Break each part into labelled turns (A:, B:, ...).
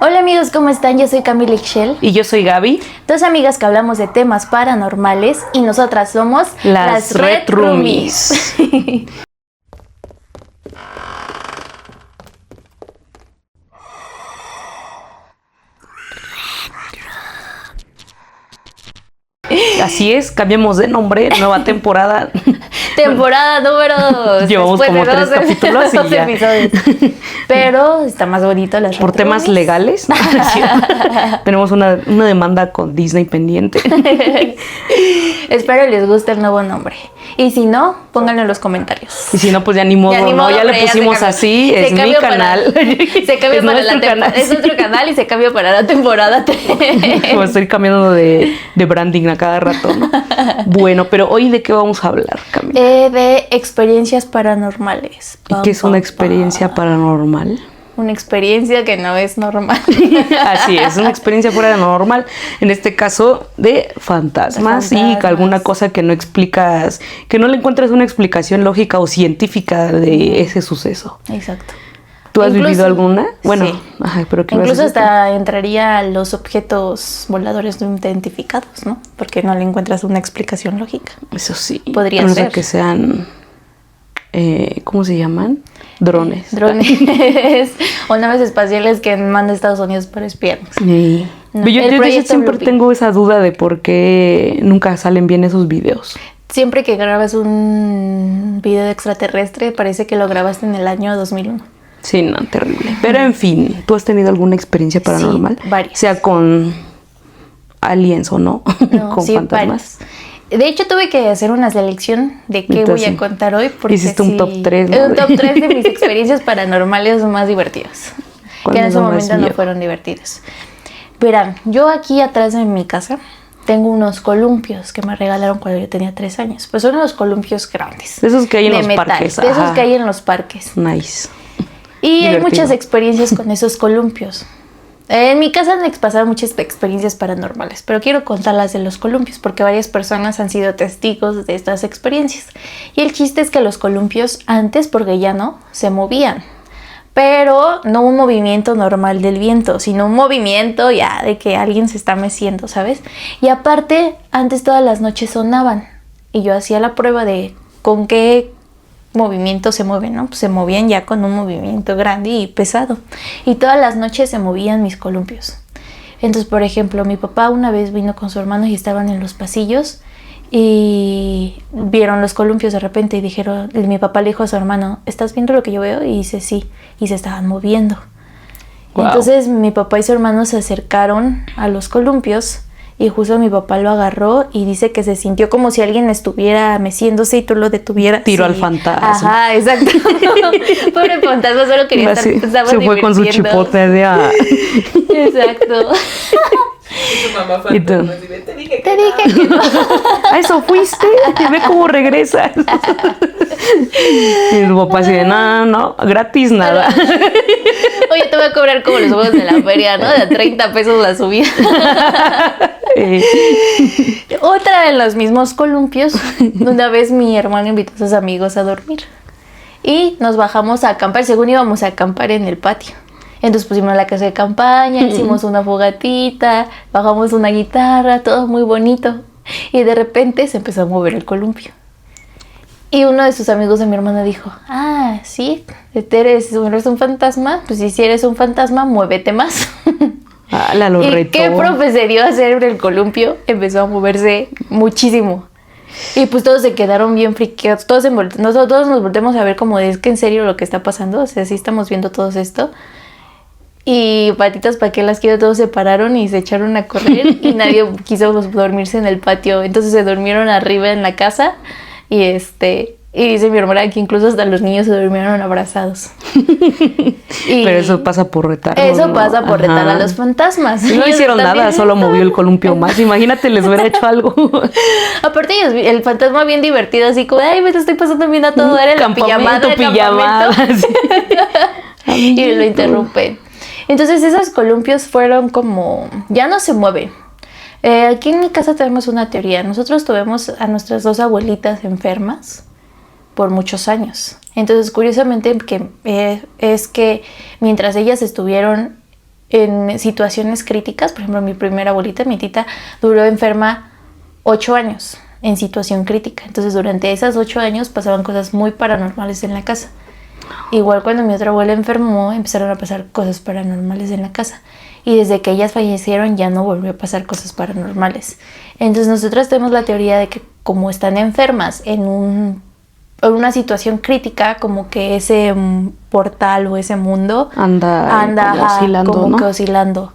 A: Hola amigos, ¿cómo están? Yo soy Camila Ixchel.
B: Y yo soy Gaby.
A: Dos amigas que hablamos de temas paranormales y nosotras somos
B: las Red Roomies. Así es, cambiamos de nombre, nueva temporada.
A: Temporada número 2.
B: Llevamos como 3 capítulos y ya.
A: Episodios. Pero está más bonito las
B: Por temas legales. Tenemos una demanda con Disney pendiente.
A: Espero les guste el nuevo nombre. Y si no, pónganlo en los comentarios.
B: Y si no, pues ya ni modo, ¿no? Ya le pusimos así, es mi canal.
A: Se cambia para la temporada. Es otro canal y se cambia para la temporada 3.
B: Como estoy cambiando de branding a cada rato, ¿no? Bueno, pero hoy ¿de qué vamos a hablar, Camila?
A: De experiencias paranormales.
B: ¿Y qué es una experiencia paranormal?
A: Una experiencia que no es normal.
B: Así es, una experiencia paranormal. En este caso, de fantasmas y alguna cosa que no explicas, que no le encuentras una explicación lógica o científica de ese suceso.
A: Exacto.
B: ¿Tú has vivido alguna? Bueno,
A: sí.
B: Ajá, pero ¿qué
A: incluso hasta entraría los objetos voladores no identificados, ¿no? Porque no le encuentras una explicación lógica.
B: Eso sí.
A: Podría ser.
B: Que sean, ¿cómo se llaman? Drones.
A: O naves espaciales que manda Estados Unidos para espiarnos.
B: Sí.
A: No,
B: yo siempre tengo esa duda de por qué nunca salen bien esos videos.
A: Siempre que grabas un video de extraterrestre, parece que lo grabaste en el año 2001.
B: Sí, no, terrible. Pero en fin, ¿tú has tenido alguna experiencia paranormal?
A: Sí, varias.
B: Sea con aliens o no, con
A: sí,
B: fantasmas.
A: Varias. De hecho, tuve que hacer una selección de qué voy a contar hoy. Porque
B: hiciste un top 3, ¿no?
A: Un top 3 de mis experiencias paranormales más divertidas. Que en ese momento no fueron divertidas. Verán, yo aquí atrás de mi casa tengo unos columpios que me regalaron cuando yo tenía 3 años. Pues son unos columpios grandes.
B: De esos que hay en los parques.
A: De esos que hay en los parques.
B: Nice.
A: Y divertido. Hay muchas experiencias con esos columpios. En mi casa han pasado muchas experiencias paranormales, pero quiero contarlas de los columpios porque varias personas han sido testigos de estas experiencias. Y el chiste es que los columpios antes, porque ya no, se movían. Pero no un movimiento normal del viento, sino un movimiento ya de que alguien se está meciendo, ¿sabes? Y aparte, antes todas las noches sonaban. Y yo hacía la prueba de con qué movimiento se mueven, ¿no? Pues se movían ya con un movimiento grande y pesado. Y todas las noches se movían mis columpios. Entonces, por ejemplo, mi papá una vez vino con su hermano y estaban en los pasillos y vieron los columpios de repente y dijeron, mi papá le dijo a su hermano, ¿estás viendo lo que yo veo? Y dice, sí. Y se estaban moviendo. Wow. Entonces, mi papá y su hermano se acercaron a los columpios y justo mi papá lo agarró y dice que se sintió como si alguien estuviera meciéndose y tú lo detuvieras.
B: Tiro al fantasma.
A: Ajá, exacto. Pobre fantasma, solo quería estar.
B: Se fue con su chipote de
A: Exacto.
C: Y tu mamá fantasma, te dije que
A: no.
B: ¿A eso fuiste? Ve cómo regresas. Y tu papá así de, no, gratis nada.
A: Oye, te voy a cobrar como los juegos de la feria, ¿no? De 30 pesos la subida. Otra de los mismos columpios, una vez mi hermano invitó a sus amigos a dormir. Y nos bajamos a acampar, según íbamos a acampar en el patio. Entonces pusimos la casa de campaña, hicimos una fogatita, bajamos una guitarra, todo muy bonito. Y de repente se empezó a mover el columpio. Y uno de sus amigos de mi hermana dijo, sí, eres un fantasma, pues si eres un fantasma, muévete más.
B: Lo
A: ¿Y
B: retó.
A: qué procedió a hacer el columpio? Empezó a moverse muchísimo. Y pues todos se quedaron bien friqueados. Todos nos volteamos a ver como es que en serio lo que está pasando. O sea, sí estamos viendo todo esto. Y patitas pa' que las quiero, todos se pararon y se echaron a correr y nadie quiso dormirse en el patio. Entonces se durmieron arriba en la casa y dice mi hermana que incluso hasta los niños se durmieron abrazados.
B: Pero eso pasa por retar.
A: Eso pasa por retar a los fantasmas.
B: No hicieron nada, solo movió el columpio más. Imagínate, les hubiera hecho algo.
A: Aparte ellos, el fantasma bien divertido, así como, me estoy pasando bien a todo. Era la pijamada. Y lo interrumpen. Entonces esos columpios fueron como, ya no se mueven. Aquí en mi casa tenemos una teoría. Nosotros tuvimos a nuestras 2 abuelitas enfermas por muchos años. Entonces, curiosamente, es que mientras ellas estuvieron en situaciones críticas. Por ejemplo, mi primera abuelita, mi tita, duró enferma 8 años en situación crítica. Entonces, durante esos 8 años pasaban cosas muy paranormales en la casa. Igual cuando mi otra abuela enfermó, empezaron a pasar cosas paranormales en la casa. Y desde que ellas fallecieron ya no volvió a pasar cosas paranormales. Entonces nosotros tenemos la teoría de que como están enfermas en una situación crítica, como que ese portal o ese mundo anda
B: como oscilando,
A: como
B: ¿no?
A: que oscilando.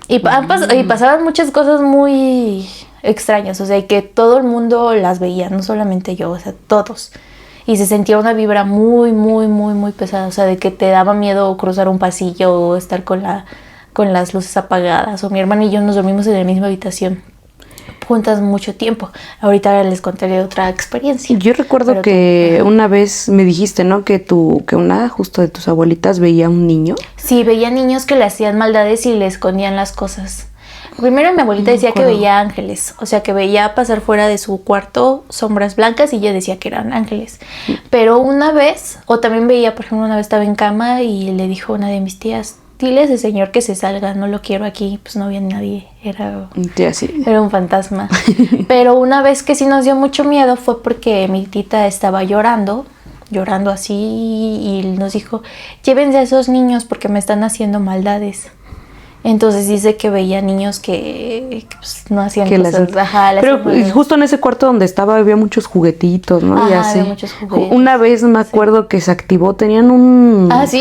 A: Y pasaban muchas cosas muy extrañas, o sea, y que todo el mundo las veía, no solamente yo, o sea, todos. Y se sentía una vibra muy, muy, muy, muy pesada, o sea, de que te daba miedo cruzar un pasillo o estar con las luces apagadas. O mi hermano y yo nos dormimos en la misma habitación juntas mucho tiempo. Ahorita les contaré otra experiencia.
B: Yo recuerdo que una vez me dijiste, ¿no? Que una justo de tus abuelitas veía un niño.
A: Sí, veía niños que le hacían maldades y le escondían las cosas. Primero mi abuelita decía que veía ángeles, o sea, que veía pasar fuera de su cuarto sombras blancas y ella decía que eran ángeles. Pero una vez, o también veía, por ejemplo, una vez estaba en cama y le dijo a una de mis tías, dile a ese señor que se salga, no lo quiero aquí. Pues no había nadie, era un fantasma. Pero una vez que sí nos dio mucho miedo fue porque mi tita estaba llorando así, y nos dijo, llévense a esos niños porque me están haciendo maldades. Entonces dice que veía niños que pues, no hacían cosas.
B: Pero justo en ese cuarto donde estaba había muchos juguetitos, ¿no?
A: Ajá,
B: y así.
A: había muchos juguetes.
B: Una vez me acuerdo que se activó, tenían unos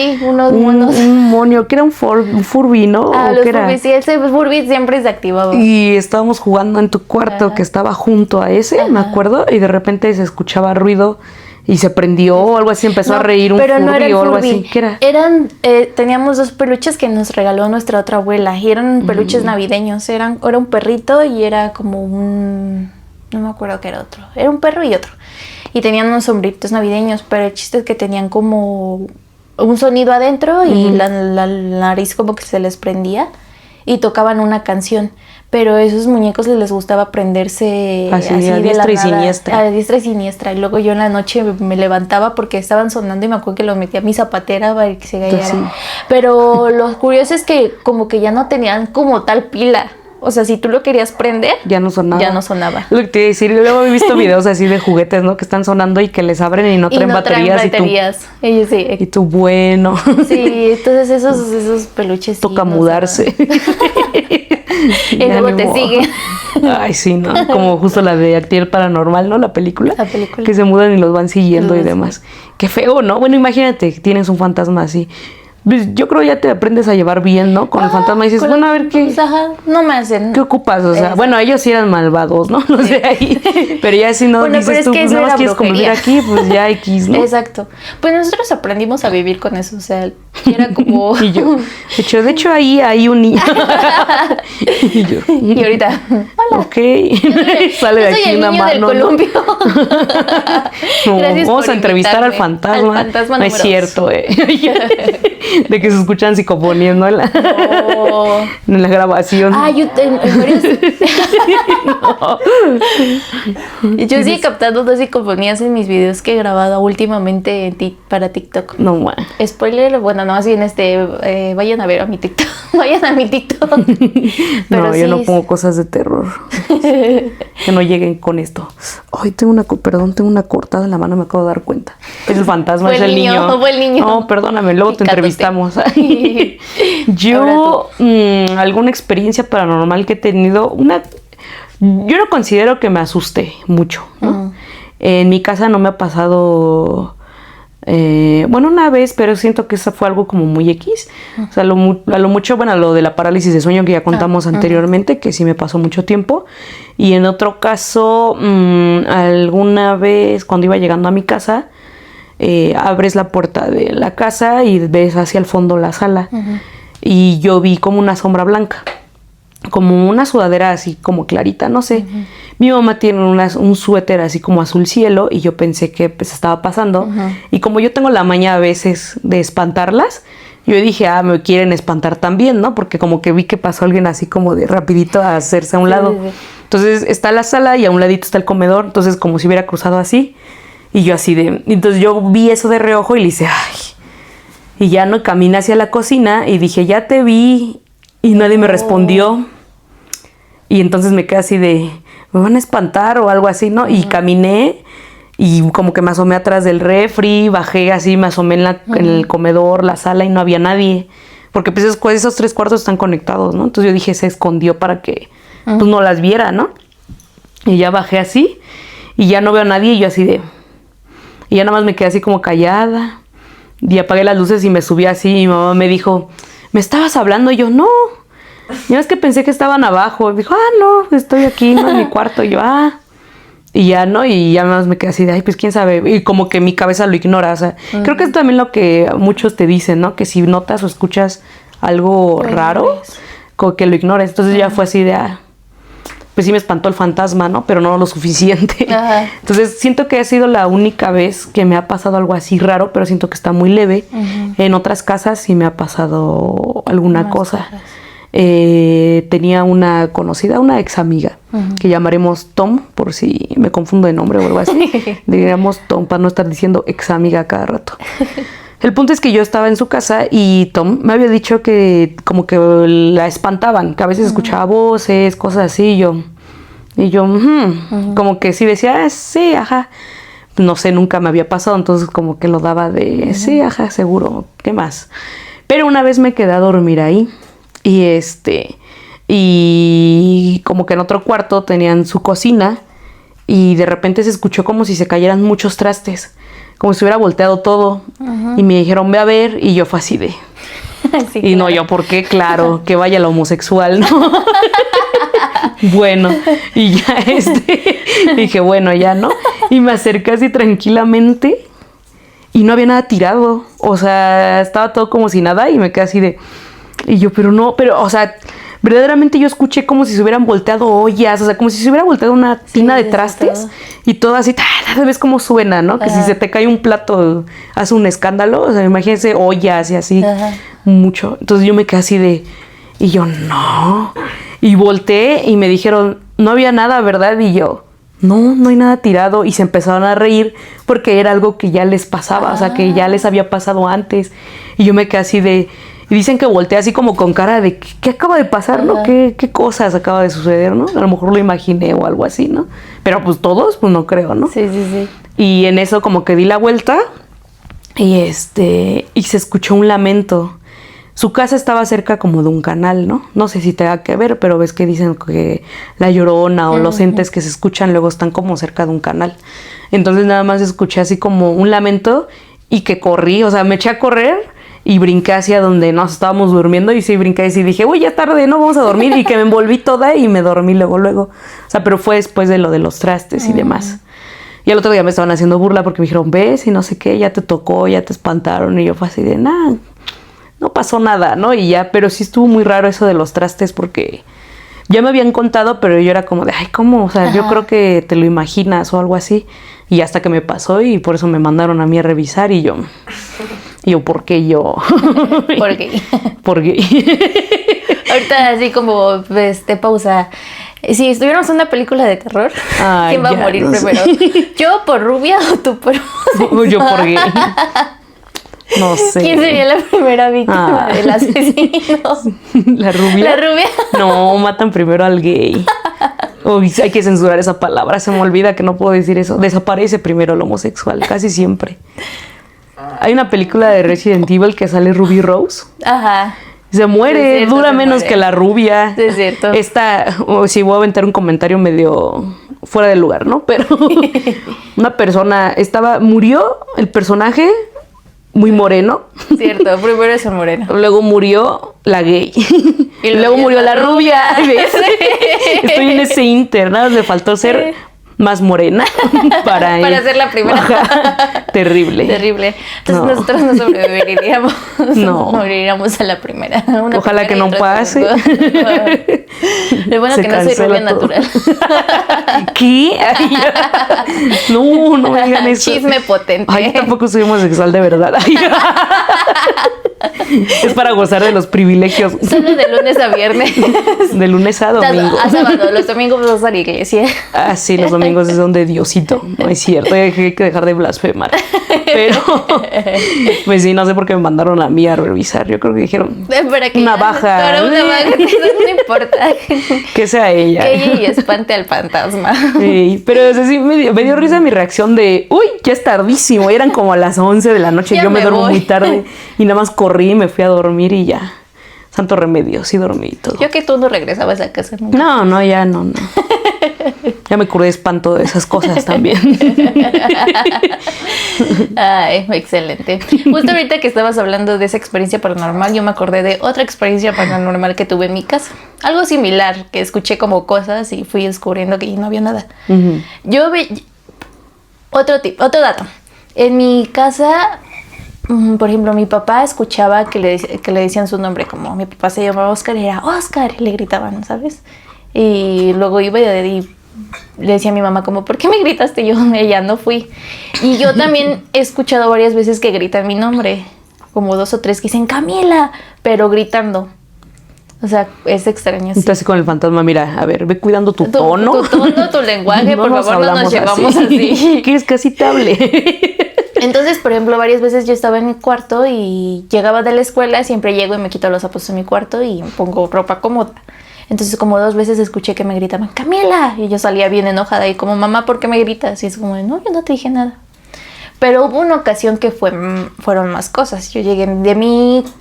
B: monos. Un monio, que era un Furby, ¿no?
A: Los Furby, sí, ese Furby siempre se activaba.
B: Y estábamos jugando en tu cuarto que estaba junto a ese, me acuerdo, y de repente se escuchaba ruido. Y se prendió o algo así, empezó a reír un Furby,
A: no era el
B: o algo
A: Furby.
B: así. ¿Qué era?
A: Teníamos 2 peluches que nos regaló nuestra otra abuela y eran peluches navideños. Era un perrito y era como no me acuerdo qué era otro. Era un perro y otro. Y tenían unos sombritos navideños, pero el chiste es que tenían como un sonido adentro y la nariz como que se les prendía y tocaban una canción. Pero a esos muñecos les gustaba prenderse así
B: a diestra y siniestra.
A: A diestra y siniestra. Y luego yo en la noche me levantaba porque estaban sonando y me acuerdo que los metía a mi zapatera para que se gallara. Sí. Pero lo curioso es que como que ya no tenían como tal pila. O sea, si tú lo querías prender,
B: ya no sonaba. Lo que te iba a decir, luego he visto videos así de juguetes, ¿no? Que están sonando y que les abren y no traen baterías. Y tú, bueno.
A: Sí, entonces esos peluches
B: toca mudarse.
A: Y luego te sigue.
B: Ay, sí, ¿no? Como justo la de Actividad Paranormal, ¿no? La película. Que se mudan y los van siguiendo y demás. Qué feo, ¿no? Bueno, imagínate, tienes un fantasma así. Yo creo ya te aprendes a llevar bien, ¿no? Con el fantasma y dices, bueno, a ver qué.
A: Pues, no me hacen.
B: ¿Qué ocupas? O sea, bueno, ellos sí eran malvados, ¿no? No sé, ahí. Pero ya si no dices tú, pues nada más quieres convivir aquí, pues ya X, ¿no?
A: Exacto. Pues nosotros aprendimos a vivir con eso, o sea, era como.
B: Y yo, de hecho, ahí hay un niño.
A: Y ahorita, hola.
B: Ok. Sale de aquí una mano.
A: Del columpio.
B: No, vamos a entrevistar al fantasma. No es cierto, de que se escuchan psicofonías, ¿no? En la grabación.
A: Yo Yo sigo captando 2 psicofonías en mis videos que he grabado últimamente para TikTok.
B: No, man.
A: Spoiler, bueno, no, más bien vayan a ver a mi TikTok. Vayan a mi TikTok.
B: Pero no, yo no pongo cosas de terror. Que no lleguen con esto. Ay, tengo una cortada en la mano, me acabo de dar cuenta. Es el fantasma, es el niño.
A: Fue el niño.
B: No, perdóname, luego te entrevistamos. Yo, alguna experiencia paranormal que he tenido, yo no considero que me asuste mucho, ¿no? En mi casa no me ha pasado, bueno, una vez, pero siento que eso fue algo como muy X. O sea, a lo mucho, bueno, lo de la parálisis de sueño que ya contamos anteriormente, que sí me pasó mucho tiempo. Y en otro caso, alguna vez cuando iba llegando a mi casa, abres la puerta de la casa y ves hacia el fondo la sala. Y yo vi como una sombra blanca, como una sudadera así como clarita, no sé. Mi mamá tiene un suéter así como azul cielo y yo pensé que pues estaba pasando. Y como yo tengo la maña a veces de espantarlas, yo dije, me quieren espantar también, ¿no? Porque como que vi que pasó alguien así como de rapidito a hacerse a un lado. Sí. Entonces está la sala y a un ladito está el comedor, entonces como si hubiera cruzado así. Y yo así entonces yo vi eso de reojo y le hice, ay. Y ya no caminé hacia la cocina y dije, ya te vi. y nadie me respondió. Y entonces me quedé así de, ¿me van a espantar o algo así, no? Y caminé y como que me asomé atrás del refri, bajé así, me asomé en el comedor, la sala y no había nadie. Porque pues esos 3 cuartos están conectados, ¿no? Entonces yo dije, se escondió para que pues no las viera, ¿no? Y ya bajé así y ya no veo a nadie y yo así de... Y ya nada más me quedé así como callada y apagué las luces y me subí así y mi mamá me dijo, ¿me estabas hablando? Y yo, no. Ya es que pensé que estaban abajo. Y dijo, no, estoy aquí, no en mi cuarto. Y yo, Y ya, ¿no? Y ya nada más me quedé así de, ay, pues quién sabe. Y como que mi cabeza lo ignora. O sea, creo que es también lo que muchos te dicen, ¿no? Que si notas o escuchas algo raro, como que lo ignores. Entonces ya fue así de, pues sí me espantó el fantasma, ¿no? Pero no lo suficiente. Ajá. Entonces siento que ha sido la única vez que me ha pasado algo así raro, pero siento que está muy leve. En otras casas sí me ha pasado alguna cosa. Tenía una conocida, una ex amiga, que llamaremos Tom, por si me confundo de nombre o algo así. Diríamos Tom para no estar diciendo ex amiga cada rato. El punto es que yo estaba en su casa y Tom me había dicho que como que la espantaban, que a veces escuchaba voces, cosas así, y yo como que sí decía, sí, ajá. No sé, nunca me había pasado, entonces como que lo daba de, sí, ajá, seguro, ¿qué más? Pero una vez me quedé a dormir ahí. Y como que en otro cuarto tenían su cocina y de repente se escuchó como si se cayeran muchos trastes, como si hubiera volteado todo. Y me dijeron, ve a ver, y yo fue así de... Sí, y claro. No, yo, ¿por qué? Claro, que vaya la homosexual, ¿no? Bueno, y ya dije, bueno, ya, ¿no? Y me acerqué así tranquilamente y no había nada tirado. O sea, estaba todo como si nada y me quedé así de... Y yo, o sea, verdaderamente yo escuché como si se hubieran volteado ollas, o sea, como si se hubiera volteado una tina de trastes y todo así, ¿sabes cómo suena, no? Que si se te cae un plato hace un escándalo, o sea, imagínense ollas y así, mucho. Entonces yo me quedé así de, y yo, no. Y volteé y me dijeron, no había nada, ¿verdad? Y yo, no hay nada tirado. Y se empezaron a reír porque era algo que ya les pasaba, o sea, que ya les había pasado antes. Y yo me quedé así de... Y dicen que volteé así como con cara de ¿qué acaba de pasar, no? ¿Qué cosas acaba de suceder, no? A lo mejor lo imaginé o algo así, ¿no? Pero pues todos, pues no creo, ¿no?
A: Sí.
B: Y en eso como que di la vuelta y y se escuchó un lamento. Su casa estaba cerca como de un canal, ¿no? No sé si tenga que ver, pero ves que dicen que la Llorona o los entes que se escuchan luego están como cerca de un canal. Entonces nada más escuché así como un lamento y que corrí, o sea, me eché a correr y brinqué hacia donde nos estábamos durmiendo y sí brinqué y dije, uy, ya es tarde, no vamos a dormir, y que me envolví toda y me dormí luego. O sea, pero fue después de lo de los trastes y demás. Y al otro día me estaban haciendo burla porque me dijeron, ves y no sé qué, ya te tocó, ya te espantaron, y yo fue así de, no pasó nada, ¿no? Y ya, pero sí estuvo muy raro eso de los trastes porque ya me habían contado, pero yo era como de, ay, ¿cómo? O sea, yo creo que te lo imaginas o algo así. Y hasta que me pasó y por eso me mandaron a mí a revisar y yo, ¿por qué yo?
A: ¿Por qué?
B: ¿Por qué?
A: Ahorita así como, pausa. Si estuviéramos en una película de terror, ¿quién va a morir primero? ¿Yo por rubia o tú por homosexual?
B: Yo por gay. No sé.
A: ¿Quién sería la primera víctima del asesino?
B: ¿La rubia?
A: ¿La rubia?
B: No, matan primero al gay. Uy, hay que censurar esa palabra, se me olvida que no puedo decir eso. Desaparece primero el homosexual, casi siempre. Hay una película de Resident Evil que sale Ruby Rose.
A: Ajá.
B: Se muere,
A: cierto,
B: dura
A: se
B: menos
A: muere.
B: que la rubia.
A: Sí, es cierto.
B: Si voy a aventar un comentario medio fuera de lugar, ¿no? Pero una persona murió el personaje muy moreno.
A: Cierto, primero es el moreno.
B: Luego murió la gay. Y luego murió la rubia. ¿Ves? Estoy en ese inter, nada, me faltó ser más morena para
A: ser la primera.
B: Terrible.
A: Entonces nosotros no sobreviviríamos.
B: No.
A: Moriríamos a la primera.
B: Ojalá que no pase.
A: Lo bueno que no soy rubia natural.
B: ¿Qué? No me digan eso.
A: Chisme potente.
B: Ay, tampoco soy homosexual de verdad. Es para gozar de los privilegios.
A: Solo de lunes a viernes.
B: De lunes a domingo.
A: A sábado, los domingos vas a la iglesia.
B: Ah, sí, los domingos es donde Diosito. No es cierto, hay que dejar de blasfemar. Pero, pues sí, no sé por qué me mandaron a mí a revisar. Yo creo que dijeron
A: Para que
B: una baja.
A: Para una baja, eso no importa.
B: Que sea ella.
A: Que ella y espante al fantasma.
B: Sí, pero o sea, sí, me dio risa mi reacción de, uy, ya es tardísimo. Eran como a las 11 de la noche.
A: Ya
B: Yo me duermo
A: voy.
B: muy tarde. Y nada más corrí y me fui a dormir y ya. Santo remedio, sí dormí y todo.
A: Yo que tú no regresabas a casa nunca.
B: No, ya no. Ya me curé de espanto de esas cosas también.
A: Ay, excelente. Justo ahorita que estabas hablando de esa experiencia paranormal, yo me acordé de otra experiencia paranormal que tuve en mi casa. Algo similar, que escuché como cosas y fui descubriendo que no había nada.
B: Ujú.
A: Yo vi otro dato. En mi casa, por ejemplo, mi papá escuchaba que le decían su nombre, como mi papá se llamaba Oscar y era Oscar, y le gritaban, ¿sabes? Y luego iba y le decía a mi mamá como, ¿por qué me gritaste? Y yo, ella no fui. Y yo también he escuchado varias veces que gritan mi nombre, como 2 o 3 que dicen Camila, pero gritando. O sea, es extraño. Sí.
B: Entonces con el fantasma, mira, a ver, ve cuidando tu tono.
A: Tu tono, tu lenguaje, por favor, no nos llevamos así.
B: ¿Quieres que así te hable?
A: Entonces, por ejemplo, varias veces yo estaba en mi cuarto y llegaba de la escuela, siempre llego y me quito los zapatos en mi cuarto y pongo ropa cómoda. Entonces, como 2 veces escuché que me gritaban, ¡Camila! Y yo salía bien enojada y como, mamá, ¿por qué me gritas? Y es como, no, yo no te dije nada. Pero hubo una ocasión que fueron más cosas. Yo llegué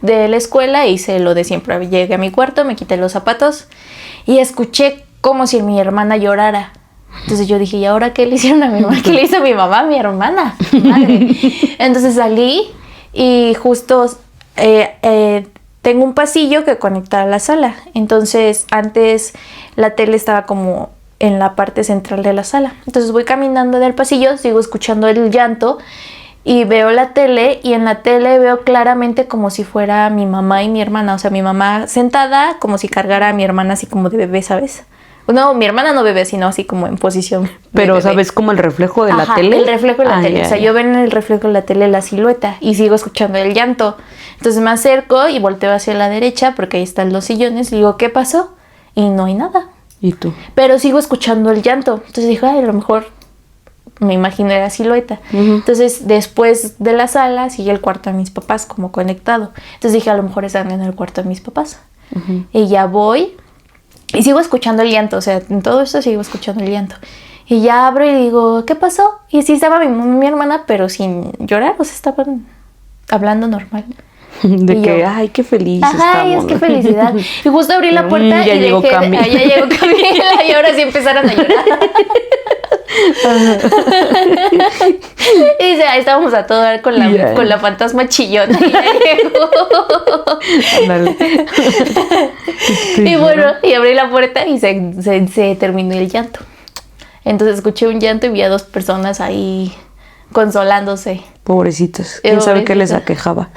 A: de la escuela, hice lo de siempre. Llegué a mi cuarto, me quité los zapatos y escuché como si mi hermana llorara. Entonces yo dije, ¿y ahora qué le hicieron a mi mamá? ¿Qué le hizo mi mamá a mi hermana? Madre. Entonces salí y justo tengo un pasillo que conecta a la sala. Entonces antes la tele estaba como en la parte central de la sala. Entonces voy caminando del pasillo, sigo escuchando el llanto y veo la tele y en la tele veo claramente como si fuera mi mamá y mi hermana. O sea, mi mamá sentada como si cargara a mi hermana así como de bebé, ¿sabes? No, mi hermana no bebé, sino así como en posición.
B: Pero,
A: bebé.
B: ¿sabes como el reflejo de la tele?
A: El reflejo de la tele.
B: Ya,
A: o sea, yo veo en el reflejo de la tele la silueta y sigo escuchando el llanto. Entonces me acerco y volteo hacia la derecha porque ahí están los sillones y digo, ¿qué pasó? Y no hay nada.
B: ¿Y tú?
A: Pero sigo escuchando el llanto. Entonces dije, ay, a lo mejor me imaginé la silueta. Entonces, después de la sala, sigue el cuarto de mis papás como conectado. Entonces dije, a lo mejor están en el cuarto de mis papás. Y ya voy y sigo escuchando el llanto. O sea, en todo esto sigo escuchando el llanto. Y ya abro y digo, ¿qué pasó? Y sí estaba mi hermana, pero sin llorar. O sea, estaban hablando normal.
B: De
A: y
B: que,
A: yo,
B: ay, qué feliz
A: ay,
B: estamos.
A: es que felicidad. Y justo abrí la puerta
B: ya
A: y
B: llegó Camila.
A: ya llegó Camila y ahora sí empezaron a llorar. Y dice, ahí estábamos a todo dar con la fantasma chillona. Y ya llegó.
B: Ándale.
A: Y bueno, y abrí la puerta y se terminó el llanto. Entonces escuché un llanto y vi a 2 personas ahí consolándose.
B: Pobrecitos. ¿Quién sabe qué les aquejaba?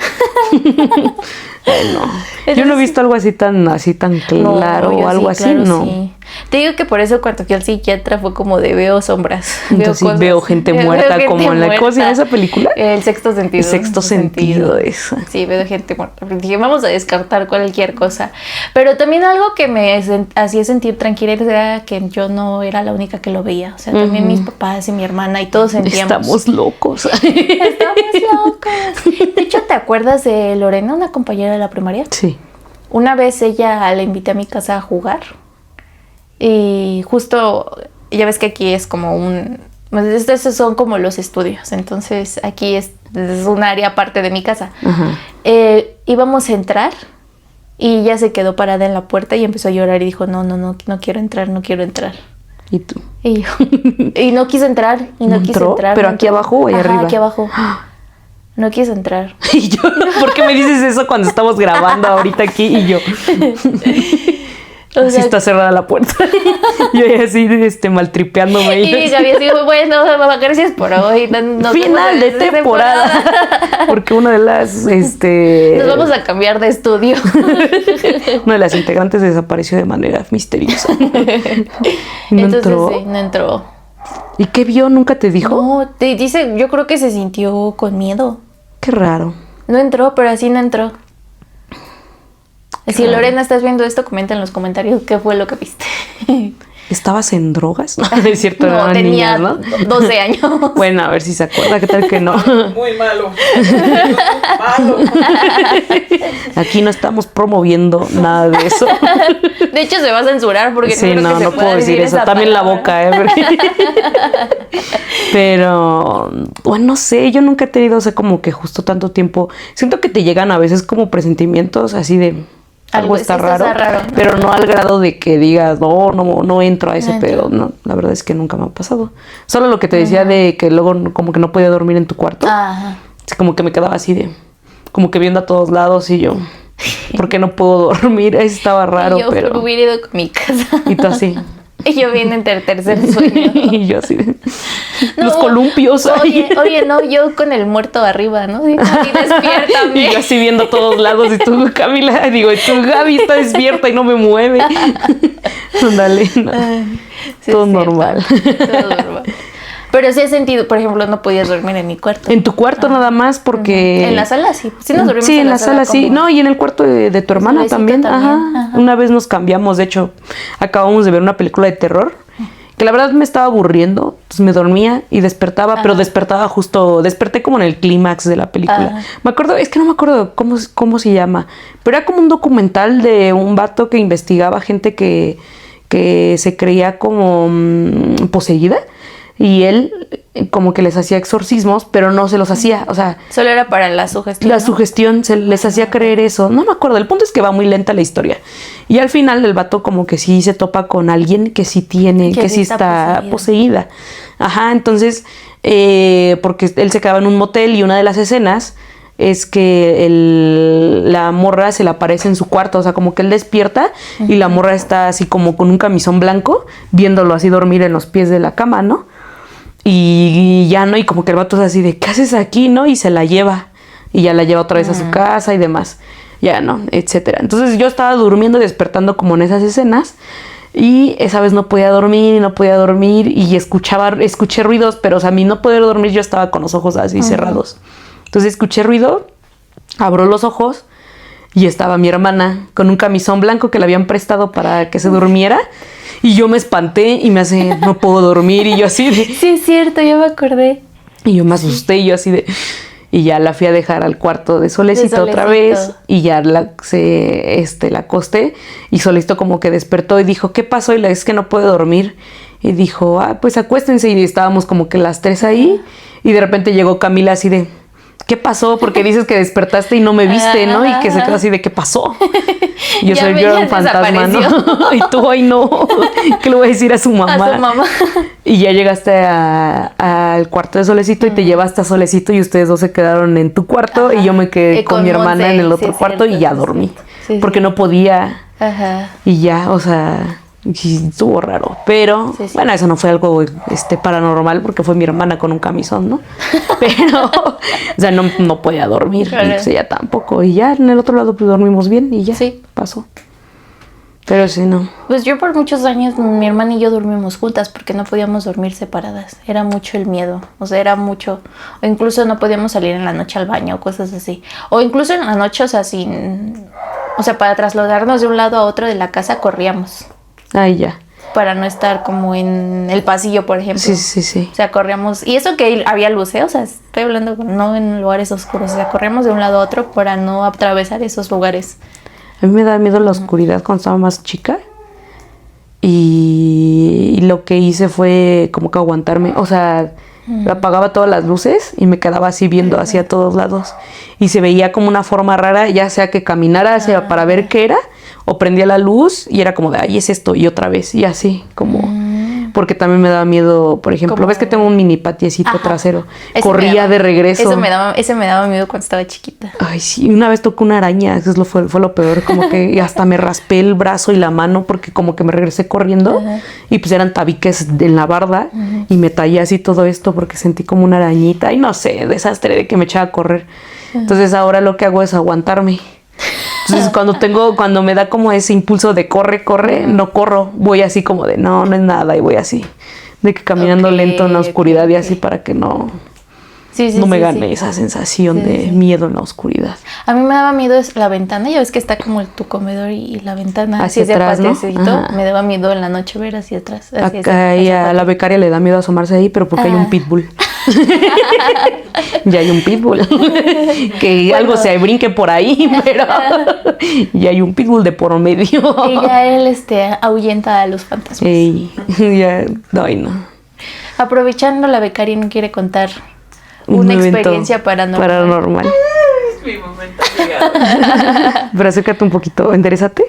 B: Ay, no. Yo no he visto algo así tan claro o algo así,
A: claro,
B: no.
A: Sí. Te digo que por eso cuando fui al psiquiatra fue como de veo sombras.
B: Entonces veo gente muerta como en la cosa en esa película.
A: El sexto sentido.
B: El sexto sentido, eso.
A: Sí, veo gente muerta. Dije, vamos a descartar cualquier cosa. Pero también algo que me hacía sentir tranquila era que yo no era la única que lo veía. O sea, también mis papás y mi hermana y todos sentíamos.
B: Estamos locos.
A: Estamos locos. De hecho, ¿te acuerdas de Lorena, una compañera de la primaria?
B: Sí.
A: Una vez ella la invité a mi casa a jugar y justo, ya ves que aquí es como estos son como los estudios, entonces aquí es un área aparte de mi casa. Íbamos a entrar y ella se quedó parada en la puerta y empezó a llorar y dijo, no quiero entrar, no quiero entrar.
B: ¿Y tú?
A: Y yo, y no quise entrar, y no quise entrar.
B: ¿Pero
A: no
B: aquí abajo o allá arriba?
A: Aquí abajo. No quise entrar.
B: Y yo, ¿por qué me dices eso cuando estamos grabando ahorita aquí? Y yo, así está cerrada la puerta. Y yo así, maltripeándome.
A: Y Gaby así, bueno, mamá, gracias por hoy.
B: Final de temporada. Porque una de las,
A: nos vamos a cambiar de estudio.
B: Una de las integrantes desapareció de manera misteriosa.
A: Entonces sí, no entró.
B: ¿Y qué vio? ¿Nunca te dijo?
A: No, te dice, yo creo que se sintió con miedo.
B: Qué raro.
A: No entró, pero así no entró. Si Lorena estás viendo esto, comenta en los comentarios qué fue lo que viste.
B: ¿Estabas en drogas? No, es cierto,
A: no, tenía
B: niñas, ¿no?
A: 12 años.
B: Bueno, a ver si se acuerda, ¿qué tal que no?
C: Muy malo. Malo.
B: Aquí no estamos promoviendo nada de eso.
A: De hecho, se va a censurar porque
B: sí,
A: no, creo que
B: no
A: se
B: puedo decir eso. También
A: palabra.
B: la boca, Pero, bueno, no sé, yo nunca he tenido, o sea, como que justo tanto tiempo. Siento que te llegan a veces como presentimientos así de... Algo está raro, ¿no? Pero no al grado de que digas, no entro a ese pedo. No, la verdad es que nunca me ha pasado. Solo lo que te decía de que luego como que no podía dormir en tu cuarto.
A: Ajá.
B: Como que me quedaba así de, como que viendo a todos lados y yo, ¿por qué no puedo dormir? Ahí estaba raro,
A: yo
B: pero...
A: hubiera ido con mi casa.
B: Y tú así.
A: Y yo vine en tercer sueño.
B: Y yo así de, los columpios ahí.
A: Oye, no, yo con el muerto arriba, ¿no? Y despiértame.
B: Y yo así viendo a todos lados y tú, Camila, digo, y tú, Gaby, está despierta y no me mueve. Dale, no.
A: Sí,
B: todo normal.
A: Todo normal. Pero sí he sentido, por ejemplo, no podías dormir en mi cuarto.
B: En tu cuarto nada más porque...
A: En la sala sí. Sí nos dormimos
B: en la sala sí. No, y en el cuarto de tu hermana también. Ajá. Una vez nos cambiamos, de hecho, acabamos de ver una película de terror que la verdad me estaba aburriendo, entonces me dormía y despertaba, pero despertaba desperté como en el clímax de la película. Me acuerdo, es que no me acuerdo cómo se llama, pero era como un documental de un vato que investigaba gente que se creía como poseída. Y él como que les hacía exorcismos, pero no se los hacía, o sea...
A: Solo era para la sugestión,
B: La sugestión, les hacía creer eso. No me acuerdo, el punto es que va muy lenta la historia. Y al final el vato como que sí se topa con alguien que sí tiene, que sí está poseída. Ajá, entonces, porque él se quedaba en un motel y una de las escenas es que la morra se le aparece en su cuarto, o sea, como que él despierta y la morra está así como con un camisón blanco, viéndolo así dormir en los pies de la cama, ¿no? Y ya, ¿no? Y como que el vato es así de, ¿qué haces aquí, no? Y se la lleva. Y ya la lleva otra vez a su casa y demás. Ya, ¿no? Etcétera. Entonces yo estaba durmiendo y despertando como en esas escenas. Y esa vez no podía dormir. Y escuché ruidos, pero o sea, a mí no poder dormir, yo estaba con los ojos así cerrados. Entonces escuché ruido, abro los ojos y estaba mi hermana con un camisón blanco que le habían prestado para que se durmiera. Y yo me espanté y me hace, no puedo dormir. Y yo así de...
A: Sí, es cierto, ya me acordé.
B: Y yo me asusté y yo así de... Y ya la fui a dejar al cuarto de Solecito otra vez. Y ya la acosté. Y Solecito como que despertó y dijo, ¿qué pasó? Y es que no puedo dormir. Y dijo, pues acuéstense. Y estábamos como que las tres ahí. Y de repente llegó Camila así de... ¿Qué pasó? Porque dices que despertaste y no me viste, ¿no? Y que se quedó así de, ¿qué pasó? Y yo era un fantasma, ¿no? Y tú, ay, no. ¿Qué le voy a decir a su mamá?
A: A su mamá.
B: Y ya llegaste al cuarto de Solecito y te llevaste a Solecito y ustedes dos se quedaron en tu cuarto. Y yo me quedé con mi hermana en el otro cuarto y ya dormí. Porque no podía.
A: Ajá.
B: Y ya, o sea... Y estuvo raro, pero bueno, eso no fue algo paranormal porque fue mi hermana con un camisón, ¿no? Pero, o sea, no podía dormir, y pues ella tampoco. Y ya en el otro lado pues dormimos bien y ya pasó. Pero sí, no.
A: Pues yo por muchos años mi hermana y yo dormimos juntas porque no podíamos dormir separadas. Era mucho el miedo, o sea, era mucho. O incluso no podíamos salir en la noche al baño o cosas así. O incluso en la noche, o sea, para trasladarnos de un lado a otro de la casa corríamos.
B: Ay, ya.
A: Para no estar como en el pasillo, por ejemplo.
B: Sí.
A: O sea, corríamos. Y eso que había luz, o sea, estoy hablando no en lugares oscuros. O sea, corríamos de un lado a otro para no atravesar esos lugares.
B: A mí me da miedo la oscuridad cuando estaba más chica. Y lo que hice fue como que aguantarme. O sea, apagaba todas las luces y me quedaba así viendo hacia todos lados. Y se veía como una forma rara, ya sea que caminara para ver qué era. O prendía la luz y era como de, ay, es esto, y otra vez, y así, como... Porque también me daba miedo, por ejemplo, ves que tengo un mini patiecito trasero. Corría de regreso.
A: Ese me daba miedo cuando estaba chiquita.
B: Ay, sí, una vez tocó una araña, eso fue lo peor, como que hasta me raspé el brazo y la mano porque como que me regresé corriendo. Y pues eran tabiques en la barda y me tallé así todo esto porque sentí como una arañita. Y no sé, desastre de que me echaba a correr. Entonces ahora lo que hago es aguantarme. Entonces cuando me da como ese impulso de corre, no corro, voy así como de no es nada y voy así, de que caminando lento en la oscuridad y así para que no no me gane esa sensación de miedo en la oscuridad.
A: A mí me daba miedo la ventana, ya ves que está como tu comedor y la ventana
B: hacia atrás, ¿no?
A: Me daba miedo en la noche ver hacia atrás.
B: Acá a la becaria le da miedo asomarse ahí, pero porque hay un pitbull. Ya hay un pitbull. Que algo se brinque por ahí, pero ya hay un pitbull de por medio.
A: Y ya él ahuyenta a los fantasmas.
B: Ya, no.
A: Aprovechando, la becaria no quiere contar una experiencia paranormal.
C: Es mi momento llegado.
B: Pero acércate un poquito, enderezate.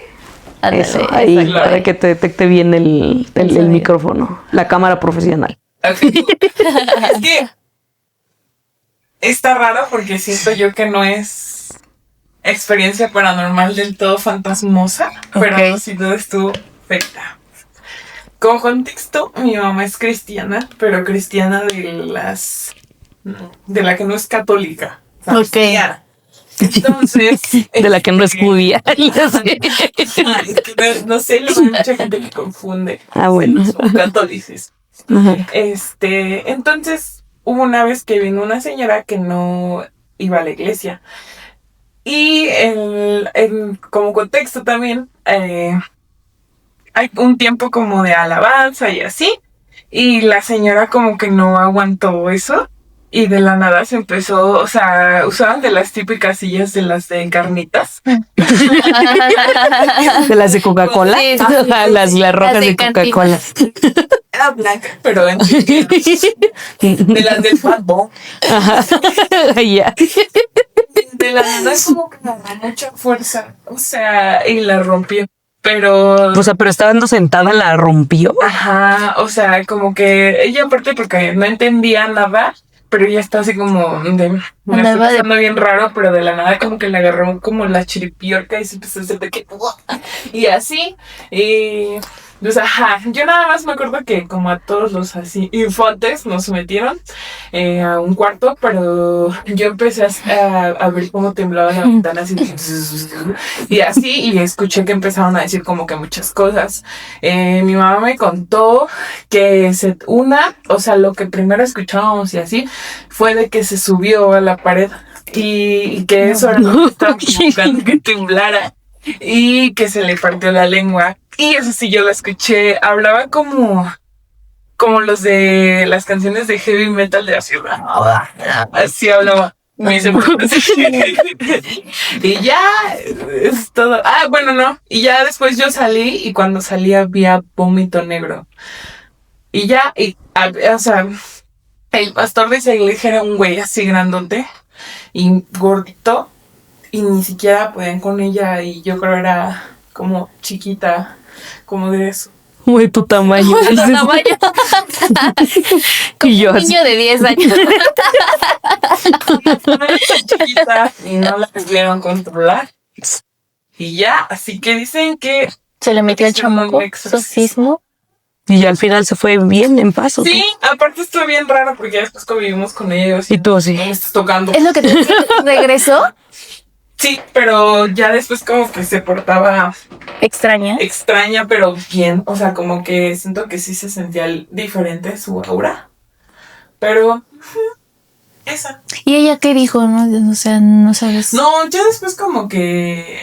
A: Ándale,
B: eso, ahí, para que te detecte bien el micrófono, la cámara profesional.
C: Okay. Es que está raro porque siento yo que no es experiencia paranormal del todo fantasmosa, pero sin duda estuvo perfecta. Como contexto, mi mamá es cristiana, pero cristiana de la que no es católica. Cristiana. Entonces,
B: de la que no es judía.
C: No sé, luego hay mucha gente que confunde.
B: Bueno.
C: Catolicismo. Entonces hubo una vez que vino una señora que no iba a la iglesia. Y como contexto también, hay un tiempo como de alabanza y así. Y la señora como que no aguantó eso. Y de la nada se empezó, o sea, usaban de las típicas sillas de las de carnitas.
B: De las de Coca-Cola.
A: Sí,
B: las rojas de Coca-Cola.
C: Era blanca, pero de las del Fatbo.
B: Ya.
C: De la nada como que agarró mucha fuerza. O sea, y la rompió. Pero...
B: O sea, pero estando sentada la rompió.
C: Ajá, o sea, como que ella aparte porque no entendía nada, pero ella está así como me está pasando bien raro, pero de la nada como que le agarró como la chiripiorca y se empezó a hacer de que... Y así, y... Pues ajá, yo nada más me acuerdo que como a todos los así infantes nos metieron a un cuarto, pero yo empecé a ver cómo temblaba la ventana así y así, y escuché que empezaron a decir como que muchas cosas. Mi mamá me contó que o sea, lo que primero escuchábamos y así fue de que se subió a la pared y que eso era lo que estaba provocando que temblara. Y que se le partió la lengua. Y eso sí, yo lo escuché. Hablaba como los de las canciones de heavy metal de así. Así hablaba. Me hice y ya es todo. Bueno, no. Y ya después yo salí y cuando salí había vómito negro. Y ya, o sea, el pastor de esa iglesia era un güey así grandote y gordito. Y ni siquiera podían con ella y yo creo era como chiquita, como de eso.
B: Muy tu tamaño.
A: Tu tamaño. Como un niño de 10 años.
C: Chiquita y no la pudieron controlar. Y ya, así que dicen que...
A: Se le metió el chamaco, exorcismo.
B: Y al final se fue bien en paz.
C: Sí, aparte estuvo bien raro porque después convivimos con ellos.
B: Y tú así.
C: Me estás tocando.
A: Es lo que te digo. ¿Regresó?
C: Sí, pero ya después como que se portaba...
A: Extraña,
C: pero bien. O sea, como que siento que sí se sentía diferente su aura. Pero... esa.
A: ¿Y ella qué dijo? No, o sea, no sabes.
C: No, ya después como que...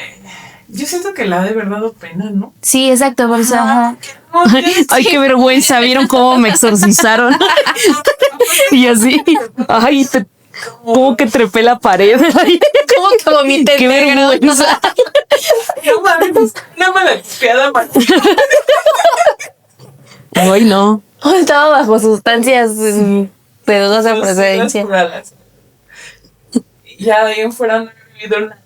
C: Yo siento que la ha de verdad dado pena, ¿no?
A: Sí, exacto, por eso.
C: No,
B: ay, qué vergüenza, ¿vieron cómo me exorcizaron? Y así, ay, como que trepé la pared.
A: ¿Cómo que vomité?
B: Qué vergüenza.
C: No mames, una mala piada, man.
B: Ay, no.
A: Estaba bajo sustancias de dudosa procedencia.
C: Ya de ahí en fuera no he vivido nada.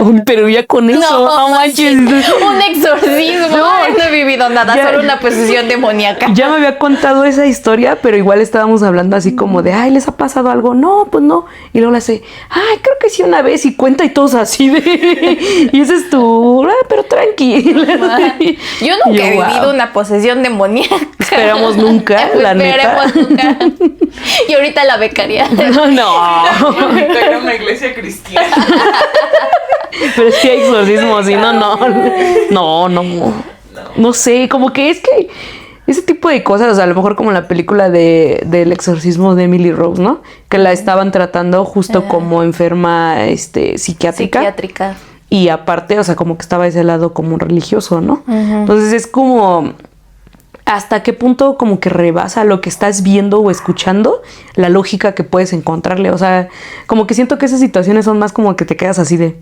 B: Uy, pero ya con eso,
A: no manches. Un exorcismo. No he vivido nada, solo una posesión demoníaca.
B: Ya me había contado esa historia, pero igual estábamos hablando así como de, ay, ¿les ha pasado algo? No, pues no. Y luego le hace, ay, creo que sí una vez, y cuenta y todos así de... Y ese es tu, pero tranquila.
A: Yo nunca he vivido una posesión demoníaca.
B: Esperamos nunca, la neta.
A: Esperemos nunca. Y ahorita la becaria.
B: No.
C: Era una iglesia cristiana.
B: Pero es que hay exorcismos, y no sé, como que es que ese tipo de cosas, o sea, a lo mejor como la película del exorcismo de Emily Rose, ¿no? Que la estaban tratando justo como enferma psiquiátrica. Y aparte, o sea, como que estaba ese lado como religioso, ¿no? Entonces es como hasta qué punto como que rebasa lo que estás viendo o escuchando la lógica que puedes encontrarle. O sea, como que siento que esas situaciones son más como que te quedas así de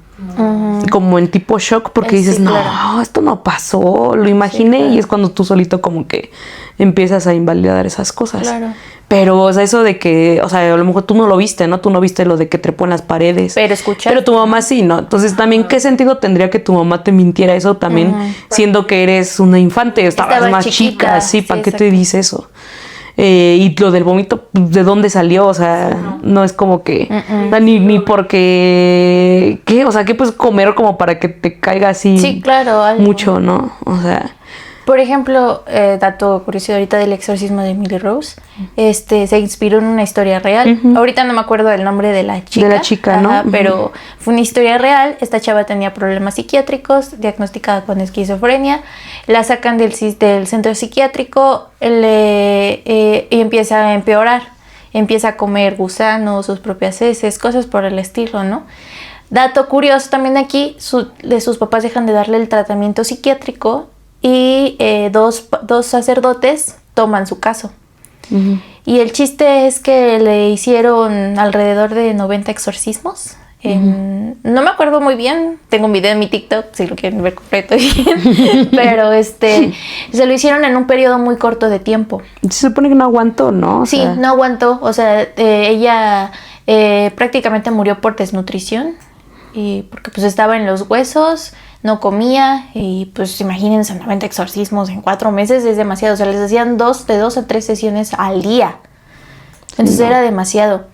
B: como en tipo shock porque dices, no, esto no pasó, lo imaginé, y es cuando tú solito como que empiezas a invalidar esas cosas. Claro. Pero, o sea, eso de que, o sea, a lo mejor tú no lo viste, ¿no? Tú no viste lo de que trepó en las paredes.
A: Pero escuchaste.
B: Pero tu mamá sí, ¿no? Entonces también, ¿qué sentido tendría que tu mamá te mintiera eso también, siendo que eres una infante? Estabas más chica, sí, ¿para qué te dice eso? Y lo del vómito, ¿de dónde salió? O sea, no es como que... Ni porque... ¿Qué? O sea, ¿qué puedes comer como para que te caiga así?
A: Sí, claro. Algo.
B: Mucho, ¿no? O sea...
A: Por ejemplo, dato curioso ahorita del exorcismo de Emily Rose, se inspiró en una historia real. Ahorita no me acuerdo del nombre de la chica.
B: De la chica, ¿no?
A: Pero fue una historia real. Esta chava tenía problemas psiquiátricos, diagnosticada con esquizofrenia. La sacan del centro psiquiátrico y empieza a empeorar. Empieza a comer gusanos, sus propias heces, cosas por el estilo, ¿no? Dato curioso también aquí, sus papás dejan de darle el tratamiento psiquiátrico y dos sacerdotes toman su caso. Y el chiste es que le hicieron alrededor de 90 exorcismos. No me acuerdo muy bien, tengo un video en mi TikTok si lo quieren ver completo bien, pero se lo hicieron en un periodo muy corto de tiempo.
B: Se supone que no aguantó, ¿no?
A: O sea, no aguantó, o sea, ella prácticamente murió por desnutrición, y porque pues estaba en los huesos, no comía, y pues imagínense 90 exorcismos en 4 meses, es demasiado. O sea, les hacían de 2 a 3 sesiones al día. Entonces era demasiado.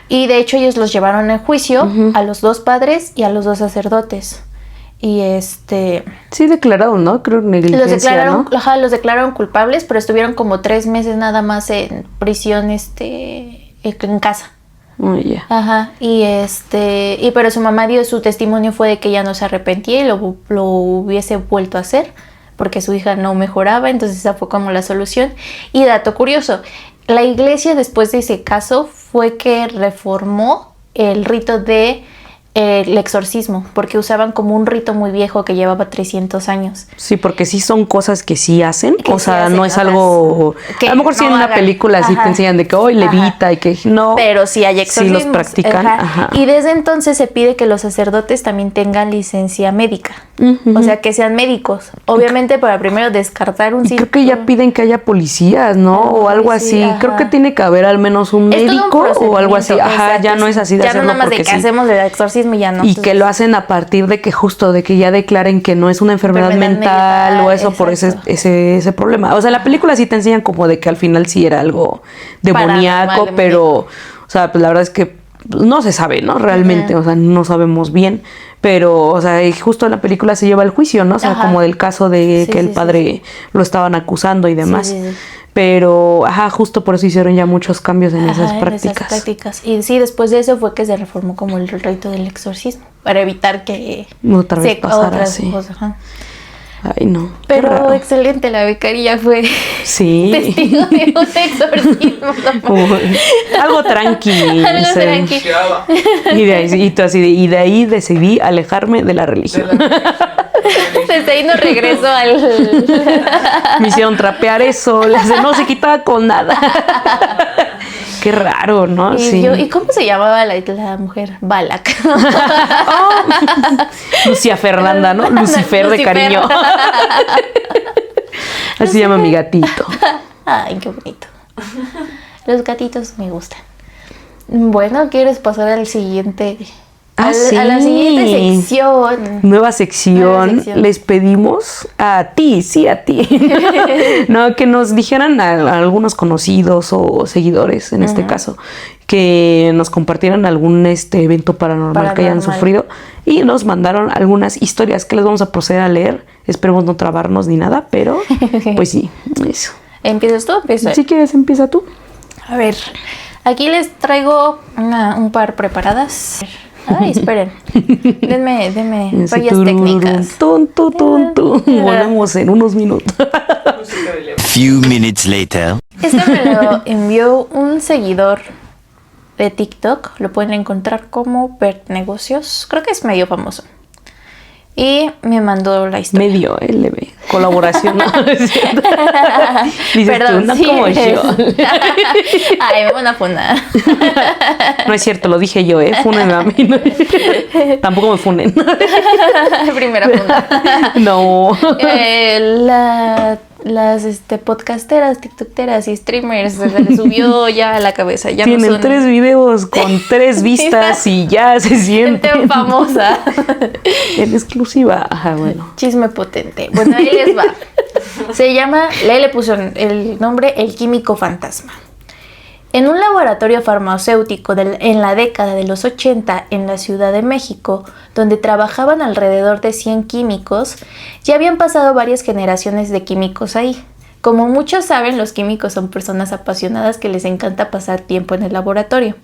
A: Y de hecho ellos los llevaron en juicio a los 2 padres y a los 2 sacerdotes. Y
B: sí declararon, ¿no? Creo negligencia, ¿no?
A: Los declararon culpables, pero estuvieron como 3 meses nada más en prisión, en casa. Ajá, pero su mamá dio su testimonio, fue de que ella no se arrepentía y lo hubiese vuelto a hacer porque su hija no mejoraba, entonces esa fue como la solución. Y dato curioso, la iglesia después de ese caso fue que reformó el rito de el exorcismo, porque usaban como un rito muy viejo que llevaba 300 años.
B: Sí, porque sí son cosas que sí hacen, o sea, no es algo... A lo mejor sí en una película sí te enseñan de que hoy levita y que no...
A: Pero sí hay exorcismos.
B: Sí los practican. Ajá.
A: Y desde entonces se pide que los sacerdotes también tengan licencia médica, o sea, que sean médicos. Obviamente para primero descartar un
B: creo que ya piden que haya policías, ¿no? O algo así. Creo que tiene que haber al menos un médico o algo así. Ajá, ya no es así de
A: ya
B: hacerlo.
A: Ya no nada más de que hacemos el exorcismo. Ya no.
B: Y entonces, que lo hacen a partir de que justo de que ya declaren que no es una enfermedad mental o eso, por ese problema. O sea, la película sí te enseñan como de que al final sí era algo demoníaco, pero o sea, pues la verdad es que no se sabe, ¿no? Realmente, o sea, no sabemos bien, pero o sea, justo en la película se lleva el juicio, ¿no? O sea, como del caso de que el padre lo estaban acusando y demás. Pero, justo por eso hicieron ya muchos cambios en esas prácticas.
A: Y sí, después de eso fue que se reformó como el rito del exorcismo, para evitar que
B: otra vez pasara así. Ay, no.
A: Pero excelente, la becaria fue testigo de un exorcismo.
B: Algo tranqui.
A: Tranqui.
B: Y de ahí decidí alejarme de la religión.
A: Desde ahí no regreso
B: Me hicieron trapear eso. No se quitaba con nada. Qué raro, ¿no?
A: ¿Y cómo se llamaba la mujer? Balak.
B: Lucia Fernanda, ¿no? Lucifer de cariño. Así se llama mi gatito.
A: Ay, qué bonito. Los gatitos me gustan. Bueno, ¿quieres pasar al siguiente? A la siguiente sección.
B: Nueva sección. Les pedimos a ti. No, que nos dijeran a algunos conocidos o seguidores, en este caso, que nos compartieran algún evento paranormal que hayan sufrido, y nos mandaron algunas historias que les vamos a proceder a leer. Esperemos no trabarnos ni nada, pero pues sí, eso.
A: ¿Empiezas tú o empiezo?
B: Si quieres, empieza tú.
A: A ver, aquí les traigo un par preparadas. Ay, esperen. Denme fallas técnicas.
B: Volvemos en unos minutos.
D: Few minutes later.
A: Esto me lo envió un seguidor de TikTok. Lo pueden encontrar como Bert Negocios. Creo que es medio famoso. Y me mandó la historia.
B: Medio LB. Colaboración. ¿No? Dices
A: Perdón,
B: tú, no
A: sí
B: como yo.
A: Ay, me van a funar.
B: No es cierto, lo dije yo, Fúnenme a mí. ¿No? Tampoco me funen.
A: Primera funda.
B: No.
A: Las podcasteras, tiktokeras y streamers se les subió ya a la cabeza. Ya
B: Tienen
A: no son
B: 3 videos con 3 vistas y ya se sienten
A: gente famosa.
B: En exclusiva. Ajá, bueno.
A: Chisme potente. Bueno, ahí les va. Se llama, le puso el nombre El Químico Fantasma. En un laboratorio farmacéutico en la década de los 80 en la Ciudad de México, donde trabajaban alrededor de 100 químicos, ya habían pasado varias generaciones de químicos ahí. Como muchos saben, los químicos son personas apasionadas que les encanta pasar tiempo en el laboratorio.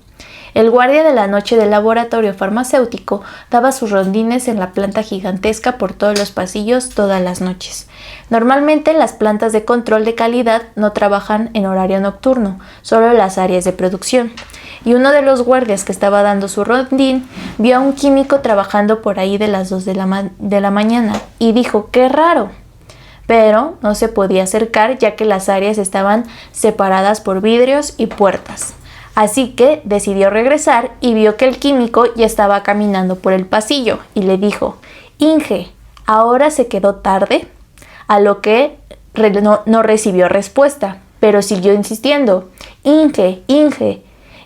A: El guardia de la noche del laboratorio farmacéutico daba sus rondines en la planta gigantesca por todos los pasillos todas las noches. Normalmente las plantas de control de calidad no trabajan en horario nocturno, solo las áreas de producción. Y uno de los guardias que estaba dando su rondín vio a un químico trabajando por ahí de las 2 de la mañana y dijo, ¡qué raro! Pero no se podía acercar ya que las áreas estaban separadas por vidrios y puertas. Así que decidió regresar y vio que el químico ya estaba caminando por el pasillo y le dijo, Inge, ¿ahora se quedó tarde? A lo que no recibió respuesta, pero siguió insistiendo, Inge, Inge.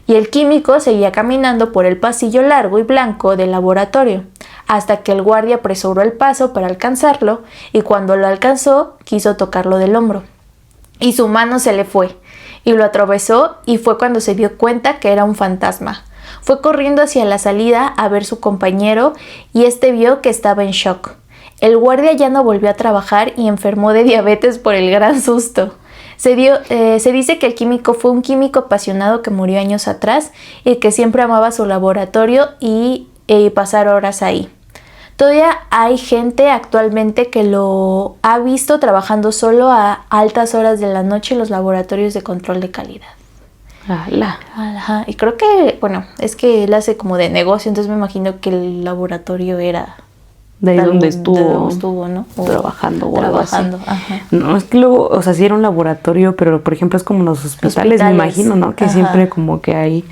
A: Y el químico seguía caminando por el pasillo largo y blanco del laboratorio, hasta que el guardia apresuró el paso para alcanzarlo y cuando lo alcanzó quiso tocarlo del hombro. Y su mano se le fue. Y lo atravesó y fue cuando se dio cuenta que era un fantasma. Fue corriendo hacia la salida a ver su compañero y vio que estaba en shock. El guardia ya no volvió a trabajar y enfermó de diabetes por el gran susto. Se dice que el químico fue un químico apasionado que murió años atrás y que siempre amaba su laboratorio y pasar horas ahí. Todavía hay gente actualmente que lo ha visto trabajando solo a altas horas de la noche en los laboratorios de control de calidad. Ajá. Y creo que, bueno, es que él hace como de negocio, entonces me imagino que el laboratorio era
B: de ahí donde estuvo,
A: ¿no?
B: Trabajando o algo así.
A: Ajá.
B: No, es que luego, o sea, sí era un laboratorio, pero por ejemplo es como los hospitales. Me imagino, ¿no? Que
A: ajá.
B: Siempre como que hay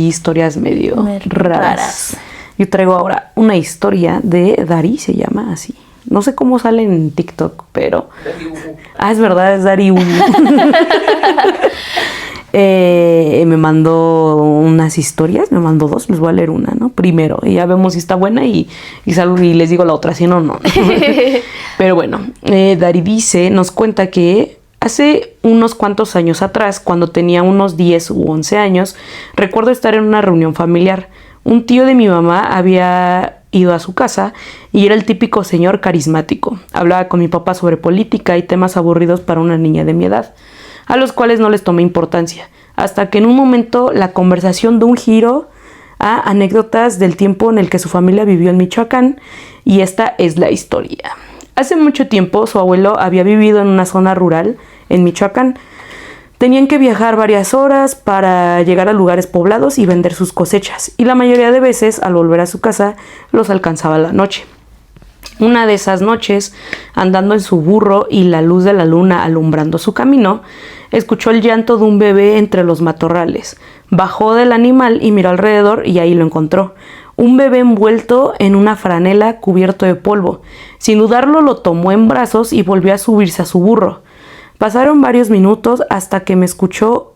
B: historias medio raras. Yo traigo ahora una historia de Dari, se llama así. No sé cómo sale en TikTok, pero... es verdad, es Dari. Me mandó unas historias, me mandó 2, les voy a leer una, ¿no? Primero, y ya vemos si está buena y les digo la otra, si no, no. Pero bueno, Dari dice, nos cuenta que hace unos cuantos años atrás, cuando tenía unos 10 u 11 años, recuerdo estar en una reunión familiar. Un tío de mi mamá había ido a su casa y era el típico señor carismático. Hablaba con mi papá sobre política y temas aburridos para una niña de mi edad, a los cuales no les tomé importancia, hasta que en un momento la conversación dio un giro a anécdotas del tiempo en el que su familia vivió en Michoacán, y esta es la historia. Hace mucho tiempo su abuelo había vivido en una zona rural en Michoacán. Tenían que viajar varias horas para llegar a lugares poblados y vender sus cosechas, y la mayoría de veces al volver a su casa los alcanzaba la noche. Una de esas noches, andando en su burro y la luz de la luna alumbrando su camino, escuchó el llanto de un bebé entre los matorrales. Bajó del animal y miró alrededor y ahí lo encontró. Un bebé envuelto en una franela cubierto de polvo. Sin dudarlo lo tomó en brazos y volvió a subirse a su burro. Pasaron varios minutos hasta que escuchó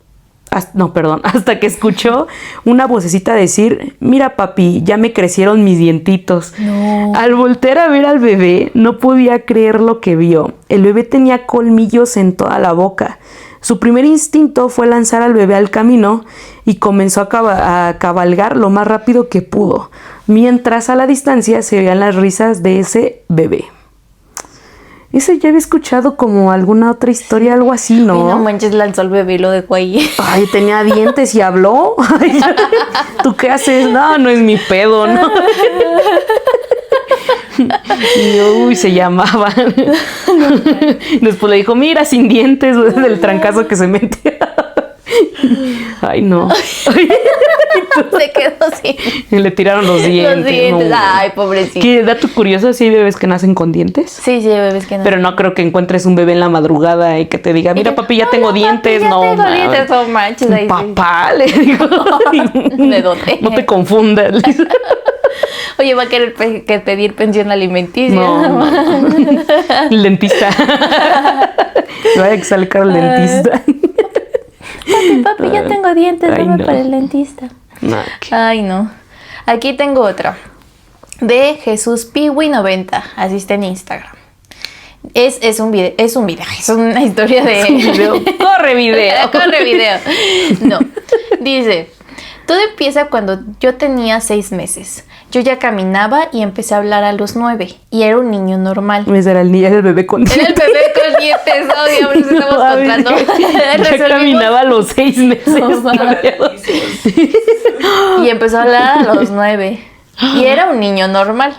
B: una vocecita decir, mira papi, ya me crecieron mis dientitos.
A: No.
B: Al voltear a ver al bebé, no podía creer lo que vio. El bebé tenía colmillos en toda la boca. Su primer instinto fue lanzar al bebé al camino y comenzó a cabalgar lo más rápido que pudo, mientras a la distancia se oían las risas de ese bebé. Ese ya había escuchado como alguna otra historia, algo así, ¿no?
A: Y no manches, lanzó al bebé y lo dejó ahí.
B: Ay, tenía dientes y habló. Ay, ¿tú qué haces? No es mi pedo, ¿no? Y se llamaban. Después le dijo, mira, sin dientes, del trancazo que se metió. Ay, no.
A: Se quedó sin.
B: Y le tiraron los dientes.
A: Los dientes.
B: No.
A: Ay, pobrecito.
B: ¿Qué dato curioso? ¿Sí hay bebés que nacen con dientes?
A: Sí, bebés que no.
B: Pero no creo que encuentres un bebé en la madrugada y que te diga, mira, papi, ya tengo dientes.
A: Papi,
B: no,
A: ya tengo dientes, no manches. Ahí,
B: papá, le digo.
A: ¿De dónde?
B: No te confundas.
A: Oye, va a querer pedir pensión alimenticia.
B: No. El dentista. Vaya que sale caro el dentista.
A: Papi, ya tengo dientes,
B: Ay,
A: dame
B: no.
A: para el dentista.
B: No,
A: Ay, no. Aquí tengo otra. De Jesús Piwi 90. Así está en Instagram. Es un video. Es una historia de.
B: Es un video. Corre video.
A: Corre video. No. Dice. Todo empieza cuando yo tenía 6 meses. Yo ya caminaba y empecé a hablar a los 9. Y era un niño normal.
B: Ese era el bebé con dientes.
A: Era el bebé con dientes, obvio, por eso estamos contando.
B: Ya caminaba a los 6 meses.
A: Y empezó a hablar a los 9. Y era un niño normal.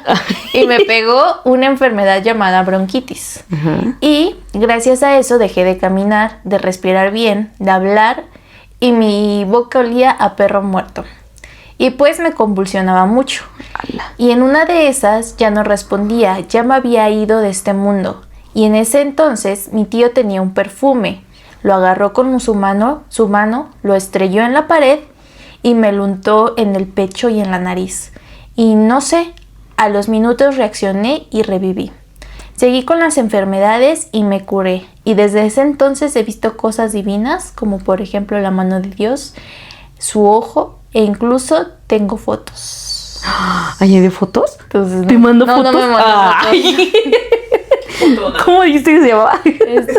A: Y me pegó una enfermedad llamada bronquitis. Y gracias a eso dejé de caminar, de respirar bien, de hablar. Y mi boca olía a perro muerto. Y pues me convulsionaba mucho. Y en una de esas ya no respondía, ya me había ido de este mundo. Y en ese entonces mi tío tenía un perfume. Lo agarró con su mano, lo estrelló en la pared y me lo untó en el pecho y en la nariz. Y no sé, a los minutos reaccioné y reviví. Seguí con las enfermedades y me curé. Y desde ese entonces he visto cosas divinas, como por ejemplo la mano de Dios, su ojo, e incluso tengo fotos.
B: ¿Ay, hay fotos?
A: Entonces,
B: ¿Te mando fotos?
A: No me mando
B: Ay. ¿Cómo dijiste que se llamaba?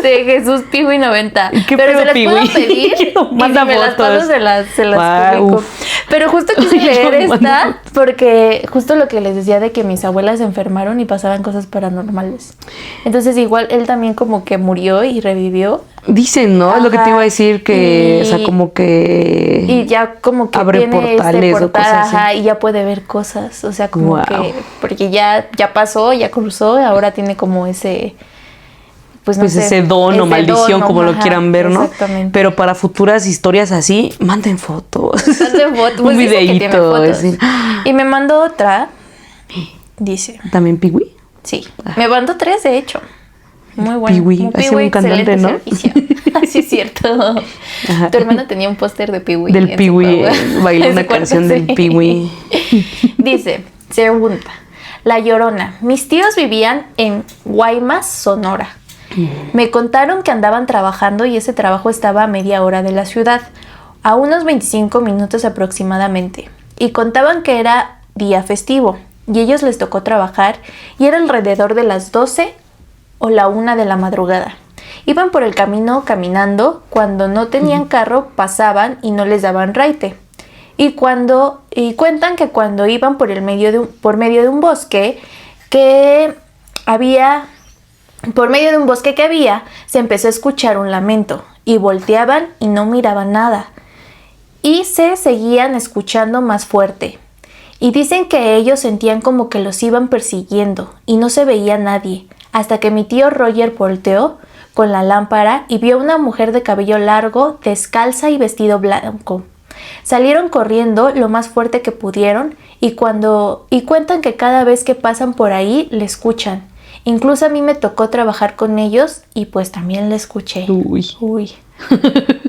A: Jesús Piwi 90.
B: ¿Qué
A: pero se las
B: Piwi?
A: puedo pedir y
B: Manda
A: si me las
B: fotos.
A: paso se las
B: Wow,
A: publico.
B: uf.
A: Pero justo quise
B: Ay, yo
A: leer
B: mando
A: esta porque justo lo que les decía de que mis abuelas se enfermaron y pasaban cosas paranormales. Entonces igual él también como que murió y revivió.
B: Dicen, ¿no? Es lo que te iba a decir, que, o sea, como que...
A: Y ya como que
B: abre
A: tiene
B: portales o
A: portal,
B: cosas así.
A: ajá, y ya puede ver cosas. O sea, como
B: Wow.
A: que... Porque ya pasó, ya cruzó, ahora tiene como ese... Pues, no sé,
B: ese don o maldición, como lo
A: ajá,
B: quieran ver, ¿no?
A: Exactamente.
B: Pero para futuras historias así, manden fotos.
A: Manden fotos.
B: Un
A: Pues dice que tiene
B: videíto.
A: fotos.
B: Así.
A: Y me mandó otra. Dice,
B: ¿También Piwi?
A: sí. Me mandó 3, de hecho. Muy bueno.
B: Pee-wee, así un cantante, ¿no?
A: Sí, es cierto.
B: Ajá.
A: Tu hermana tenía un póster de Pee-wee.
B: Del
A: en su
B: Piwi,
A: cuarto.
B: bailó
A: En
B: una
A: su cuarto,
B: canción del
A: sí.
B: Piwi.
A: Dice, segunda, La Llorona. Mis tíos vivían en Guaymas, Sonora. Me contaron que andaban trabajando y ese trabajo estaba a media hora de la ciudad, a unos 25 minutos aproximadamente. Y contaban que era día festivo y ellos les tocó trabajar y era alrededor de las 12 o la 1 de la madrugada. Iban por el camino caminando, cuando no tenían carro pasaban y no les daban raite. Y cuentan que cuando iban por medio de un bosque que había, se empezó a escuchar un lamento y volteaban y no miraban nada. Y se seguían escuchando más fuerte. Y dicen que ellos sentían como que los iban persiguiendo y no se veía nadie, hasta que mi tío Roger volteó con la lámpara y vio a una mujer de cabello largo, descalza y vestido blanco. Salieron corriendo lo más fuerte que pudieron y cuentan que cada vez que pasan por ahí le escuchan. Incluso a mí me tocó trabajar con ellos y pues también la escuché. Uy.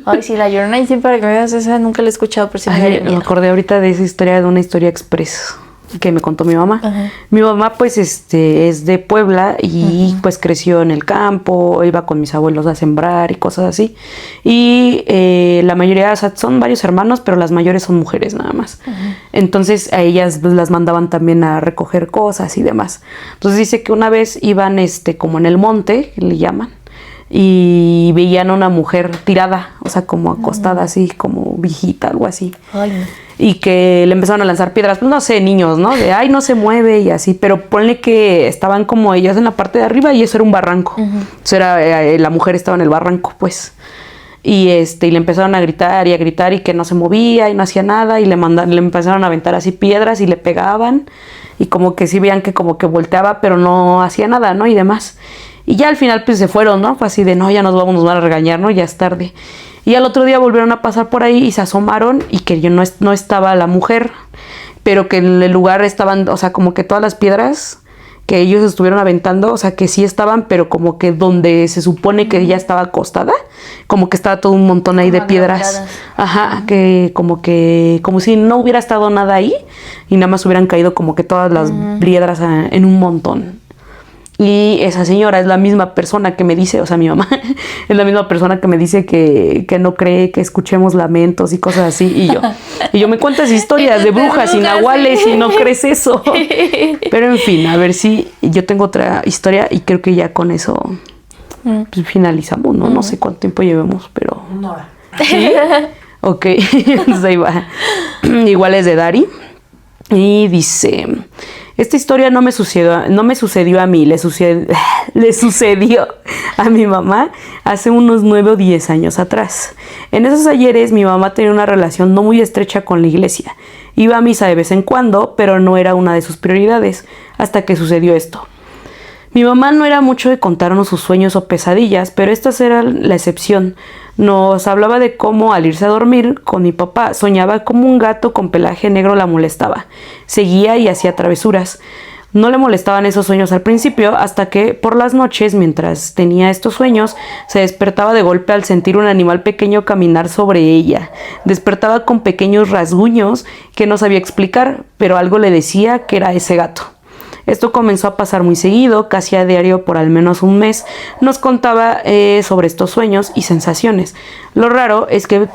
A: Ay, sí, La Llorona, y sí, para que me veas, esa nunca la he escuchado, pero sí me daría
B: Me
A: miedo.
B: acordé ahorita de esa historia, de una historia express que me contó mi mamá.
A: Ajá.
B: Mi mamá pues es de Puebla y pues creció en el campo, iba con mis abuelos a sembrar y cosas así. Y la mayoría, o sea, son varios hermanos, pero las mayores son mujeres nada más. Entonces a ellas pues, las mandaban también a recoger cosas y demás. Entonces dice que una vez iban como en el monte, que le llaman, y veían a una mujer tirada, o sea, como acostada así, como viejita, algo así.
A: Ay, no.
B: Y que le empezaron a lanzar piedras, pues no sé, niños, ¿no? De, ay, no se mueve y así, pero ponle que estaban como ellas en la parte de arriba y eso era un barranco. Eso era, la mujer estaba en el barranco, pues. Y le empezaron a gritar y que no se movía y no hacía nada y le empezaron a aventar así piedras y le pegaban y como que sí veían que como que volteaba, pero no hacía nada, ¿no? Y demás. Y ya al final pues se fueron, ¿no? Fue así de, no, ya nos van a regañar, ¿no? Ya es tarde. Y al otro día volvieron a pasar por ahí y se asomaron y que yo no estaba la mujer, pero que en el lugar estaban, o sea, como que todas las piedras que ellos estuvieron aventando, o sea, que sí estaban, pero como que donde se supone que ella estaba acostada, como que estaba todo un montón ahí de piedras. Ajá, que como si no hubiera estado nada ahí y nada más hubieran caído como que todas las piedras en un montón. Y esa señora es la misma persona que me dice, o sea, mi mamá es la misma persona que me dice que no cree que escuchemos lamentos y cosas así. Y yo me cuentas historias de brujas y nahuales y no crees eso. Pero en fin, a ver si yo tengo otra historia y creo que ya con eso pues, finalizamos, ¿no? No sé cuánto tiempo llevemos, pero...
C: Una hora.
B: ¿Sí? Ok, entonces ahí va. Igual es de Dari. Y dice... Esta historia no me sucedió a mí, le sucedió a mi mamá hace unos 9 o 10 años atrás. En esos ayeres mi mamá tenía una relación no muy estrecha con la iglesia. Iba a misa de vez en cuando, pero no era una de sus prioridades, hasta que sucedió esto. Mi mamá no era mucho de contarnos sus sueños o pesadillas, pero estas eran la excepción. Nos hablaba de cómo al irse a dormir con mi papá soñaba como un gato con pelaje negro la molestaba. Seguía y hacía travesuras. No le molestaban esos sueños al principio, hasta que por las noches, mientras tenía estos sueños, se despertaba de golpe al sentir un animal pequeño caminar sobre ella. Despertaba con pequeños rasguños que no sabía explicar, pero algo le decía que era ese gato. Esto comenzó a pasar muy seguido, casi a diario por al menos un mes. Nos contaba sobre estos sueños y sensaciones. Lo raro es que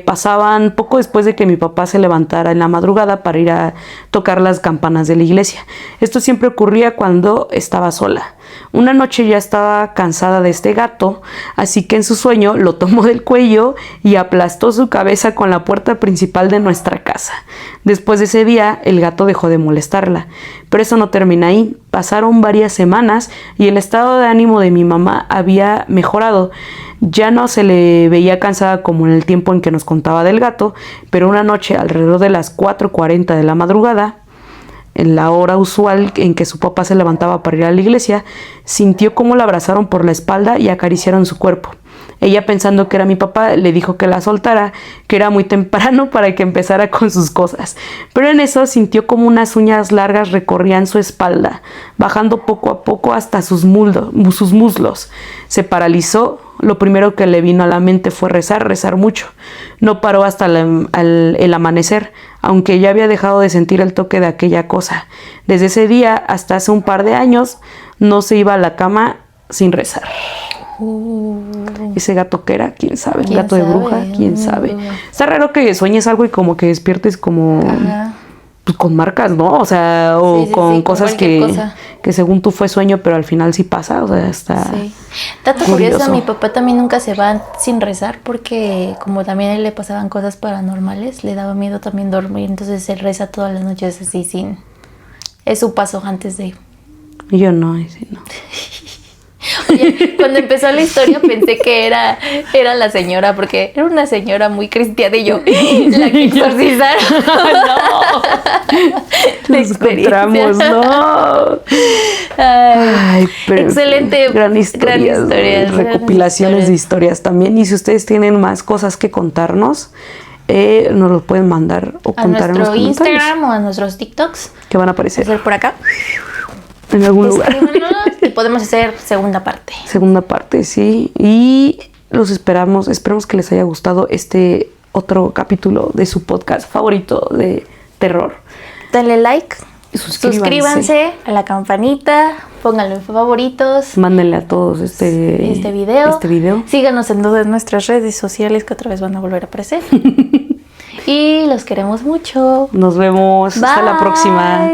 B: pasaban poco después de que mi papá se levantara en la madrugada para ir a tocar las campanas de la iglesia. Esto siempre ocurría cuando estaba sola. Una noche ya estaba cansada de este gato, así que en su sueño lo tomó del cuello y aplastó su cabeza con la puerta principal de nuestra casa. Después de ese día, el gato dejó de molestarla. Pero eso no termina ahí. Pasaron varias semanas y el estado de ánimo de mi mamá había mejorado. Ya no se le veía cansada como en el tiempo en que nos contaba del gato, pero una noche alrededor de las 4:40 de la madrugada, en la hora usual en que su papá se levantaba para ir a la iglesia, sintió cómo la abrazaron por la espalda y acariciaron su cuerpo. Ella, pensando que era mi papá, le dijo que la soltara, que era muy temprano para que empezara con sus cosas. Pero en eso sintió como unas uñas largas recorrían su espalda, bajando poco a poco hasta sus muslos. Se paralizó. Lo primero que le vino a la mente fue rezar mucho. No paró hasta el amanecer, aunque ya había dejado de sentir el toque de aquella cosa. Desde ese día hasta hace un par de años no se iba a la cama sin rezar. Ese gato que era, quién sabe, un gato de bruja, quién sabe. Está raro que sueñes algo y como que despiertes como pues, con marcas, ¿no? O sea, o sí, con cosas que según tú fue sueño, pero al final sí pasa, o sea, está
A: dato curioso, mi papá también nunca se va sin rezar porque como también a él le pasaban cosas paranormales, le daba miedo también dormir, entonces él reza todas las noches así es su paso antes de...
B: Y yo no, ese no.
A: Oye, cuando empezó la historia pensé que era la señora, porque era una señora muy cristiana y yo, la que exorcizaron.
B: No. Nos encontramos, no. Ay, pero
A: excelente.
B: Gran historia. Recopilaciones de historias también. Y si ustedes tienen más cosas que contarnos, nos lo pueden mandar o contar en los comentarios.
A: A nuestro Instagram o a nuestros TikToks.
B: Que van a aparecer.
A: Por acá.
B: En algún lugar.
A: Y podemos hacer segunda parte.
B: Segunda parte, sí. Y los esperamos que les haya gustado este otro capítulo de su podcast favorito de terror.
A: Denle like. Suscríbanse a la campanita. Pónganlo en favoritos.
B: Mándenle a todos este video.
A: Síganos en todas nuestras redes sociales que otra vez van a volver a aparecer. Y los queremos mucho.
B: Nos vemos. Bye. Hasta la próxima.